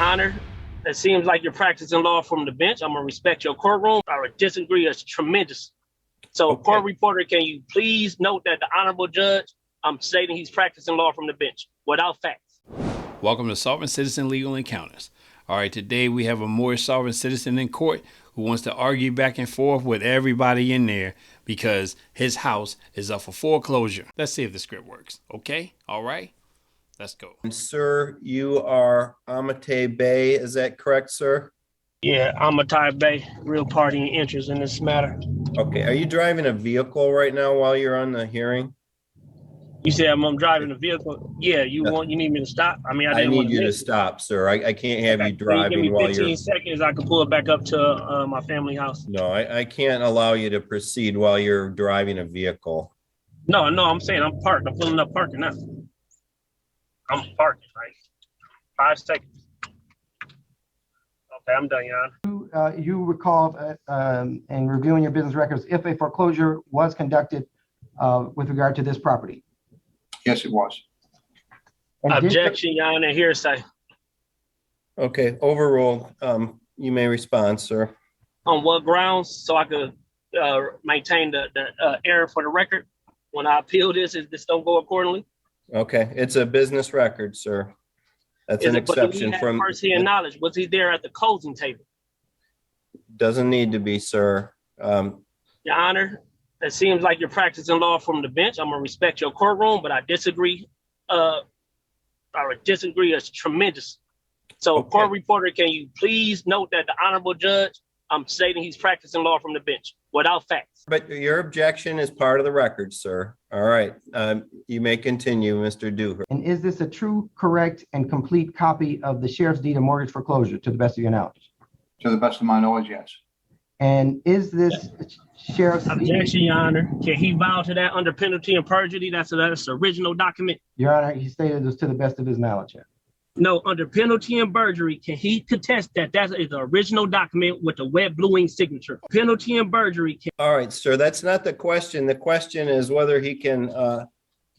Honor, it seems like you're practicing law from the bench. I'm going to respect your courtroom. I would disagree. It's tremendous. So, Okay. Court reporter, can you please note that the honorable judge, I'm stating he's practicing law from the bench without facts. Welcome to Sovereign Citizen Legal Encounters. All right, today we have a Moorish sovereign citizen in court who wants to argue back and forth with everybody in there because his house is up for foreclosure. Let's see if the script works. Okay? All right? Let's go. And sir, you are Amate Bey, is that correct, sir? Yeah, I'm a Thai Bay, real party and interest in this matter. Okay, are you driving a vehicle right now while you're on the hearing? You said I'm driving a vehicle. Yeah, you need me to stop? I mean, I need you to stop, sir. I can't have you driving while you're... Give me 15 seconds, I can pull it back up to my family house. No, I can't allow you to proceed while you're driving a vehicle. No, I'm saying I'm parked. I'm pulling up parking now. I'm parking, right? 5 seconds. Okay, I'm done, Your Honor. You recall in reviewing your business records if a foreclosure was conducted with regard to this property? Yes, it was. Objection, Your Honor, hearsay. Okay, overruled. You may respond, sir. On what grounds? So I could maintain the error for the record when I appeal this, if this don't go accordingly? Okay, it's a business record, sir. That's an exception from first-hand knowledge. Was he there at the closing table? Doesn't need to be, sir. Your Honor, it seems like you're practicing law from the bench. I'm gonna respect your courtroom, but I disagree. I would disagree. It's tremendous. So, Okay. Court reporter, can you please note that the honorable judge, I'm stating he's practicing law from the bench without facts. But your objection is part of the record, sir. All right. You may continue, Mr. Dooher. And is this a true, correct, and complete copy of the sheriff's deed of mortgage foreclosure to the best of your knowledge? To the best of my knowledge, yes. And is this sheriff's Objection, Your Honor. Can he vow to that under penalty of perjury? That's the original document. Your Honor, he stated this to the best of his knowledge. No, under penalty and perjury, can he contest that that is the original document with the wet blue ink signature? Penalty and perjury. All right, sir. That's not the question. The question is whether he can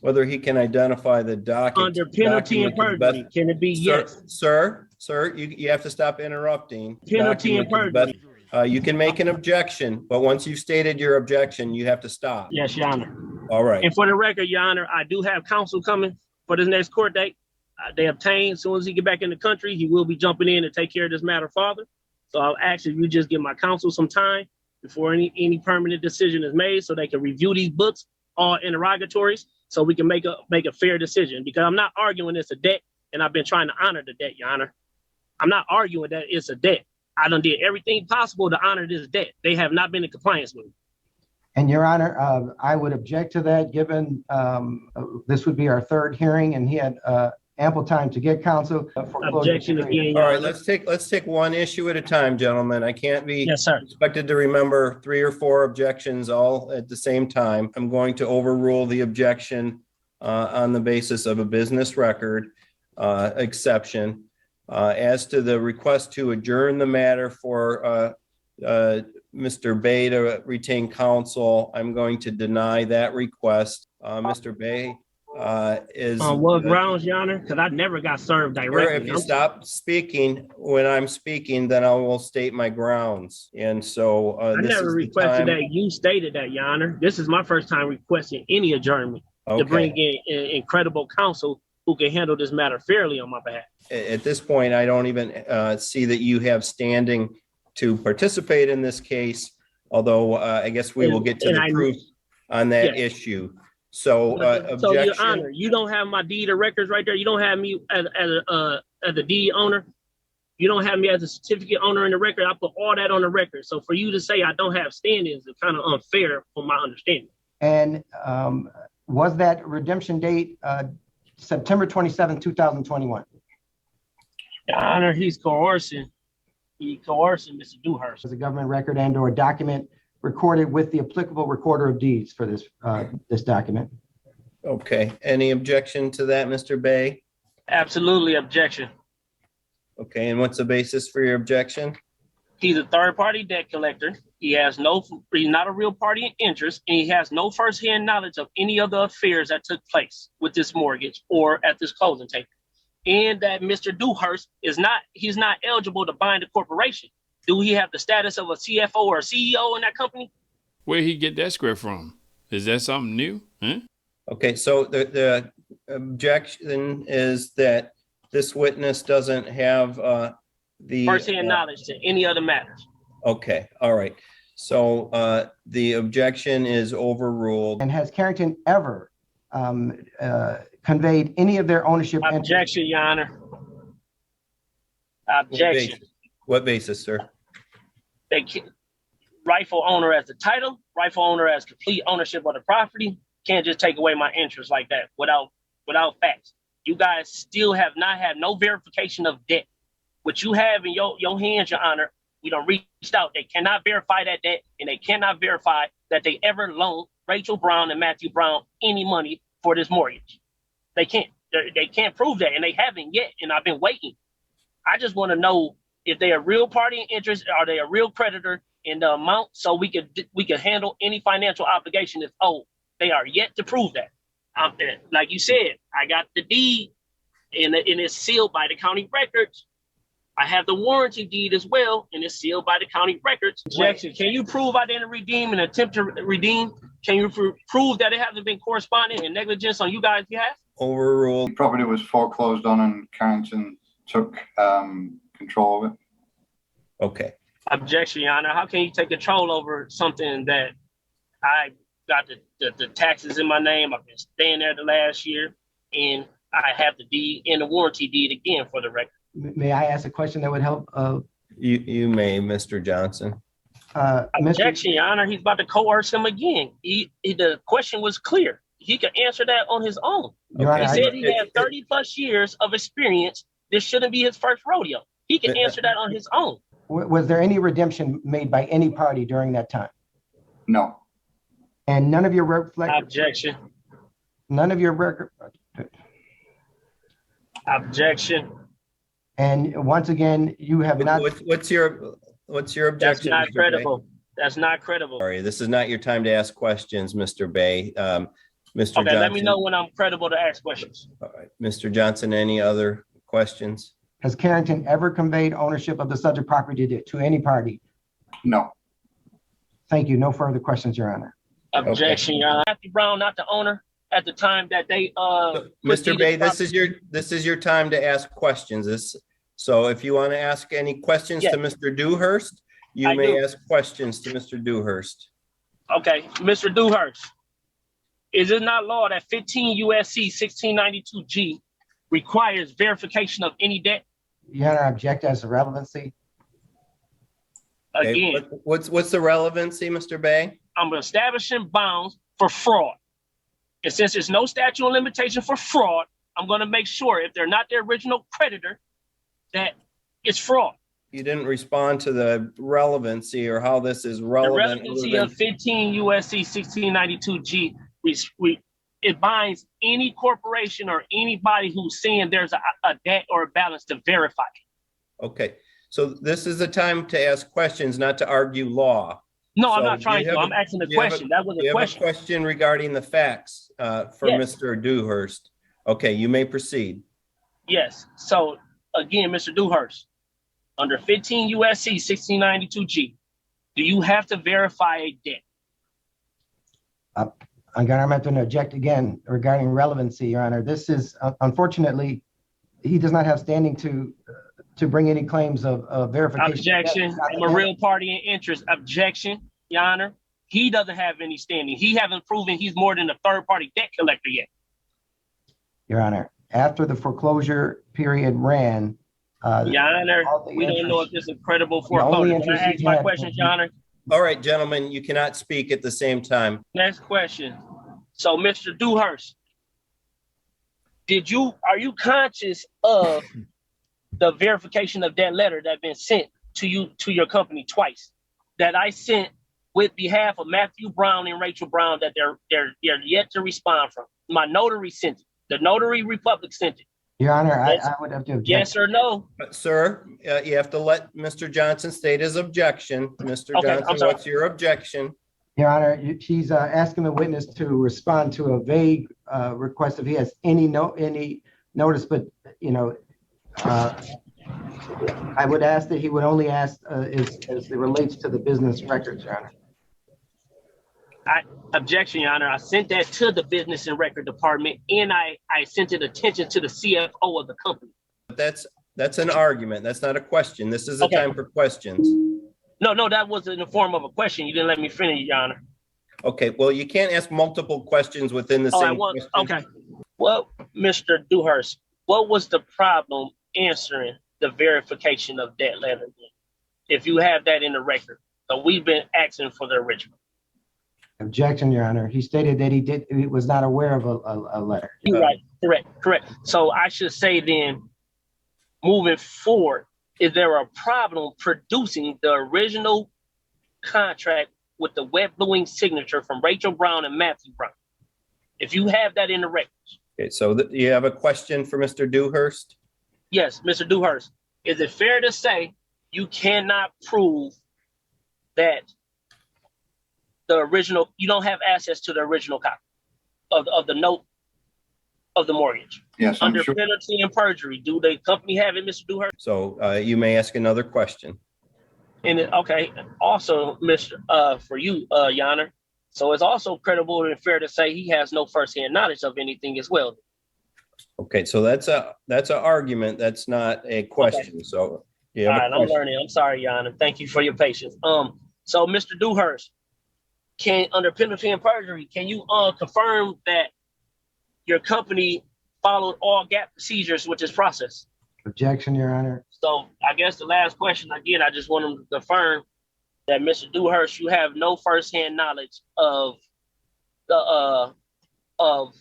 identify the document. Under penalty and perjury, can it be yes? Sir, you have to stop interrupting. Penalty and perjury. You can make an objection, but once you've stated your objection, you have to stop. Yes, Your Honor. All right. And for the record, Your Honor, I do have counsel coming for this next court date. They obtained, as soon as he get back in the country, he will be jumping in to take care of this matter further. So I'll ask you just give my counsel some time before any permanent decision is made so they can review these books, all interrogatories, so we can make a fair decision. Because I'm not arguing it's a debt, and I've been trying to honor the debt, Your Honor. I'm not arguing that it's a debt. I done did everything possible to honor this debt. They have not been in compliance with it. And Your Honor, I would object to that, given this would be our third hearing, and he had ample time to get counsel. Objection again. All right, let's take one issue at a time, gentlemen. I can't be Yes, sir. expected to remember 3 or 4 objections all at the same time. I'm going to overrule the objection on the basis of a business record exception. As to the request to adjourn the matter for Mr. Bey to retain counsel, I'm going to deny that request. Mr. Bey is... On what grounds, Your Honor? Because I never got served directly. If you stop speaking when I'm speaking, then I will state my grounds. And so I never requested that. You stated that, Your Honor. This is my first time requesting any adjournment to bring in incredible counsel who can handle this matter fairly on my behalf. At this point, I don't even see that you have standing to participate in this case, although I guess we will get to the proof on that issue. So, so Your Honor, you don't have my deed of records right there. You don't have me as a deed owner. You don't have me as a certificate owner in the record. I put all that on the record. So for you to say I don't have standing is kind of unfair from my understanding. And was that redemption date September 27, 2021? Your Honor, he's coercing. He coercing Mr. Dewhurst. As a government record and or document recorded with the applicable recorder of deeds for this this document. Okay. Any objection to that, Mr. Bey? Absolutely objection. Okay. And what's the basis for your objection? He's a third-party debt collector. He's not a real party in interest, and he has no firsthand knowledge of any of the affairs that took place with this mortgage or at this closing table. and that Mr. Dewhurst he's not eligible to bind a corporation. Do he have the status of a CFO or a CEO in that company? Where he get that script from? Is that something new? Huh? Okay, so the objection is that this witness doesn't have the First-hand knowledge to any other matters. Okay, all right. So the objection is overruled. And has Carrington ever conveyed any of their ownership? Objection, Your Honor. Objection. What basis, sir? They rightful owner as the title, rightful owner as complete ownership of the property. Can't just take away my interest like that without facts. You guys still have not had no verification of debt. What you have in your hands, Your Honor, we done reached out. They cannot verify that debt, and they cannot verify that they ever loaned Rachel Brown and Matthew Brown any money for this mortgage. They can't. They can't prove that, and they haven't yet, and I've been waiting. I just want to know if they are real party in interest, are they a real creditor in the amount, so we could handle any financial obligation if owed. They are yet to prove that. Like you said, I got the deed, and it's sealed by the county records. I have the warranty deed as well, and it's sealed by the county records. Objection. Can you prove I didn't redeem and attempt to redeem? Can you prove that it hasn't been corresponding and negligence on you guys' behalf? Overruled. The property was foreclosed on and Carrington took control of it. Okay. Objection, Your Honor. How can you take control over something that I got the taxes in my name? I've been staying there the last year, and I have the deed and the warranty deed again for the record. May I ask a question that would help? You may, Mr. Johnson. Objection, Your Honor. He's about to coerce him again. The question was clear. He could answer that on his own. Your Honor, He said he had 30 plus years of experience. This shouldn't be his first rodeo. He can answer that on his own. Was there any redemption made by any party during that time? No. And none of your reflect. Objection. None of your record. Objection. And once again, you have not. What's your objection? That's not Mr. credible. Bay? That's not credible. Sorry, this is not your time to ask questions, Mr. Bay. Mr. Okay, Johnson. let me know when I'm credible to ask questions. All right, Mr. Johnson, any other questions? Has Carrington ever conveyed ownership of the subject property to any party? No. Thank you. No further questions, Your Honor. Objection, Your Honor. Matthew Brown, not the owner at the time that they Mr. Bay, this is your time to ask questions. So if you want to ask any questions to Mr. Dewhurst, you may ask questions to Mr. Dewhurst. Okay, Mr. Dewhurst, is it not law that 15 USC 1692G requires verification of any debt? Your Honor, I object as to relevancy. Again, okay, what's the relevancy, Mr. Bay? I'm establishing bounds for fraud. And since there's no statute of limitation for fraud, I'm going to make sure if they're not the original creditor, that it's fraud. You didn't respond to the relevancy or how this is relevant. The relevancy of 15 USC 1692G, it binds any corporation or anybody who's saying there's a debt or a balance to verify it. Okay, so this is the time to ask questions, not to argue law. No, So I'm not trying to. I'm asking the question. That was a question. You have a question regarding the facts for Mr. Dewhurst. Okay, you may proceed. Yes. So again, Mr. Dewhurst, under 15 USC 1692G, do you have to verify a debt? I'm going to have to object again regarding relevancy, Your Honor. This is, unfortunately, he does not have standing to bring any claims of verification. Objection. I'm a real party in interest. Objection, Your Honor. He doesn't have any standing. He hasn't proven he's more than a third-party debt collector yet. Your Honor, after the foreclosure period ran, Your Honor, we don't know if this is credible foreclosure. Can I ask my questions, Your Honor? All right, gentlemen, you cannot speak at the same time. Next question. So, Mr. Dewhurst, are you conscious of the verification of that letter that been sent to your company twice that I sent with behalf of Matthew Brown and Rachel Brown that they're yet to respond from? My notary sent it. The notary republic sent it. Your Honor, I would have to object. Yes or no? Sir, you have to let Mr. Johnson state his objection. Mr. Johnson, what's your objection? Your Honor, she's asking the witness to respond to a vague request if he has any notice, but I would ask that he would only ask as it relates to the business records, Your Honor. Objection, Your Honor. I sent that to the business and record department, and I sent it attention to the CFO of the company. That's an argument. That's not a question. This is a time for questions. No, that was in the form of a question. You didn't let me finish, Your Honor. Okay, well, you can't ask multiple questions within the same question. Okay. Well, Mr. Dewhurst, what was the problem answering the verification of that letter? If you have that in the record. So we've been asking for the original. Objection, Your Honor. He stated that he was not aware of a letter. You're right. Correct. So I should say then, moving forward, is there a problem producing the original contract with the wet bluing signature from Rachel Brown and Matthew Brown? If you have that in the records. Okay, so you have a question for Mr. Dewhurst? Yes, Mr. Dewhurst. Is it fair to say you cannot prove that the original, you don't have access to the original copy of the note of the mortgage? Yes, I'm Under sure. penalty and perjury, do the company have it, Mr. Dewhurst? So you may ask another question. And okay, also, Mr. For you, Your Honor. So it's also credible and fair to say he has no firsthand knowledge of anything as well. Okay, so that's an argument. That's not a question. Okay. So yeah. All right, I'm learning. I'm sorry, Your Honor. Thank you for your patience. So Mr. Dewhurst, under penalty and perjury, can you confirm that your company followed all GAP procedures with this process? Objection, Your Honor. So I guess the last question again, I just want to confirm that Mr. Dewhurst, you have no firsthand knowledge of the of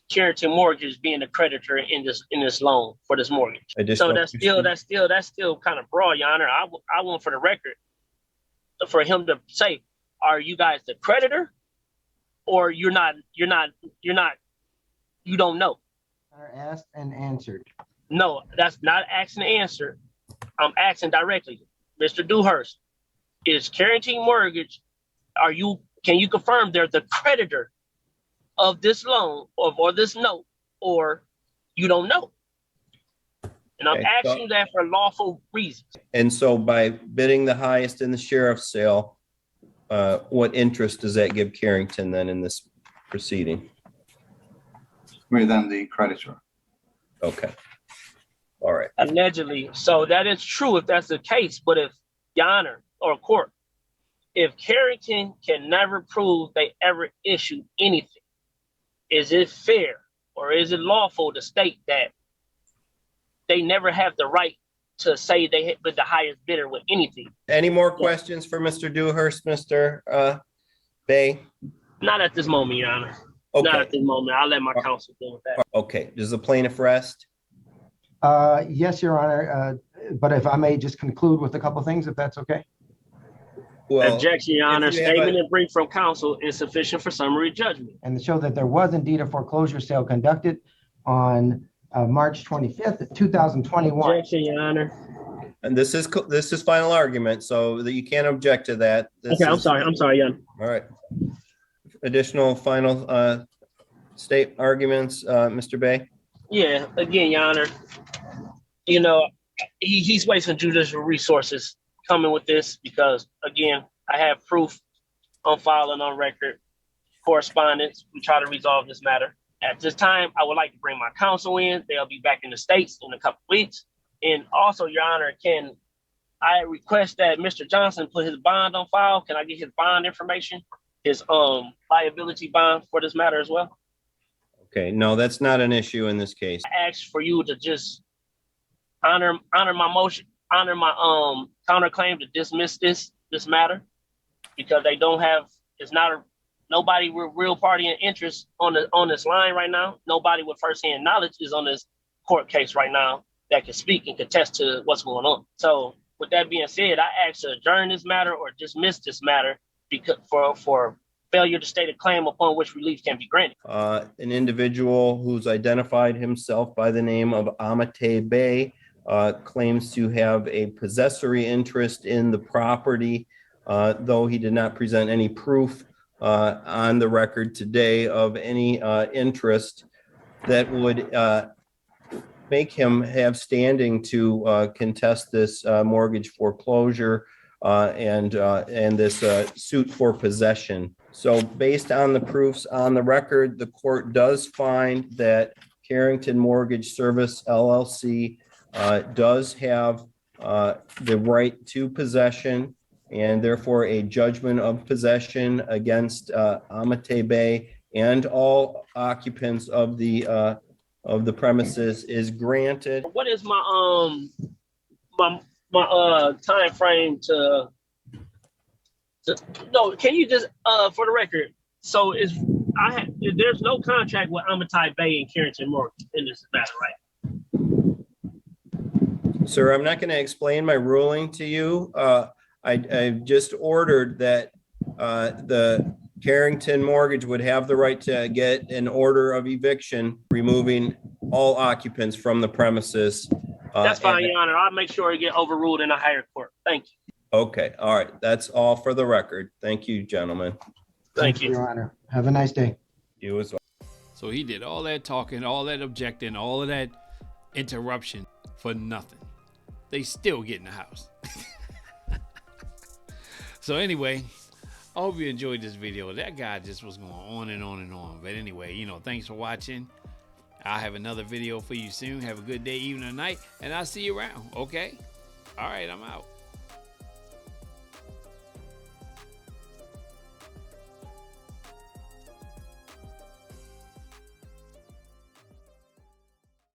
Carrington Mortgage being a creditor in this loan for this mortgage. So that's still kind of broad, Your Honor. I want for the record for him to say, are you guys the creditor, or you don't know? Asked and answered. No, that's not asking to answer. I'm asking directly, Mr. Dewhurst. Is Carrington Mortgage, can you confirm they're the creditor of this loan or this note, or you don't know? And I'm asking that for lawful reasons. And so by bidding the highest in the sheriff's sale, what interest does that give Carrington then in this proceeding? We're then the creditor. Okay. All right. Allegedly. So that is true if that's the case, but if Your Honor or court, if Carrington can never prove they ever issued anything, is it fair or is it lawful to state that they never have the right to say they hit with the highest bidder with anything? Any more questions for Mr. Dewhurst, Mr. Bay? Not at this moment, Your Honor. Okay. Not at this moment. I'll let my counsel deal with that. Okay. Does the plaintiff rest? Yes, Your Honor. But if I may just conclude with a couple of things, if that's okay. Well, objection, Your Honor. Statement and brief from counsel is sufficient for summary judgment. And to show that there was indeed a foreclosure sale conducted on March 25th, 2021. Objection, Your Honor. And this is final argument, so that you can't object to that. I'm sorry, Your Honor. All right. Additional final state arguments, Mr. Bay? Yeah, again, Your Honor, he's wasting judicial resources coming with this because, again, I have proof on file and on record, correspondence. We try to resolve this matter. At this time, I would like to bring my counsel in. They'll be back in the States in a couple of weeks. And also, Your Honor, can I request that Mr. Johnson put his bond on file? Can I get his bond information, his liability bond for this matter as well? Okay, no, that's not an issue in this case. I ask for you to just honor my motion, honor my counterclaim to dismiss this matter, because they don't have, nobody with real party and interest on this line right now. Nobody with firsthand knowledge is on this court case right now that can speak and contest to what's going on. So with that being said, I ask to adjourn this matter or dismiss this matter because for failure to state a claim upon which relief can be granted. An individual who's identified himself by the name of Amate Bay claims to have a possessory interest in the property, though he did not present any proof on the record today of any interest that would make him have standing to contest this mortgage foreclosure and this suit for possession. So based on the proofs on the record, the court does find that Carrington Mortgage Service LLC does have the right to possession, and therefore a judgment of possession against Amate Bay and all occupants of the premises is granted. What is my time frame to no, can you just for the record, so there's no contract with Amate Bay and Carrington Mortgage in this matter, right? Sir, I'm not going to explain my ruling to you. I just ordered that the Carrington Mortgage would have the right to get an order of eviction, removing all occupants from the premises. That's fine, Your Honor. I'll make sure it get overruled in a higher court. Thank you. Okay, all right. That's all for the record. Thank you, gentlemen. Thank you. Your Honor. Have a nice day. You as well. So he did all that talking, all that objecting, all of that interruption for nothing. They still get in the house. So anyway, I hope you enjoyed this video. That guy just was going on and on and on. But anyway, thanks for watching. I'll have another video for you soon. Have a good day, evening, or night, and I'll see you around, okay? All right, I'm out.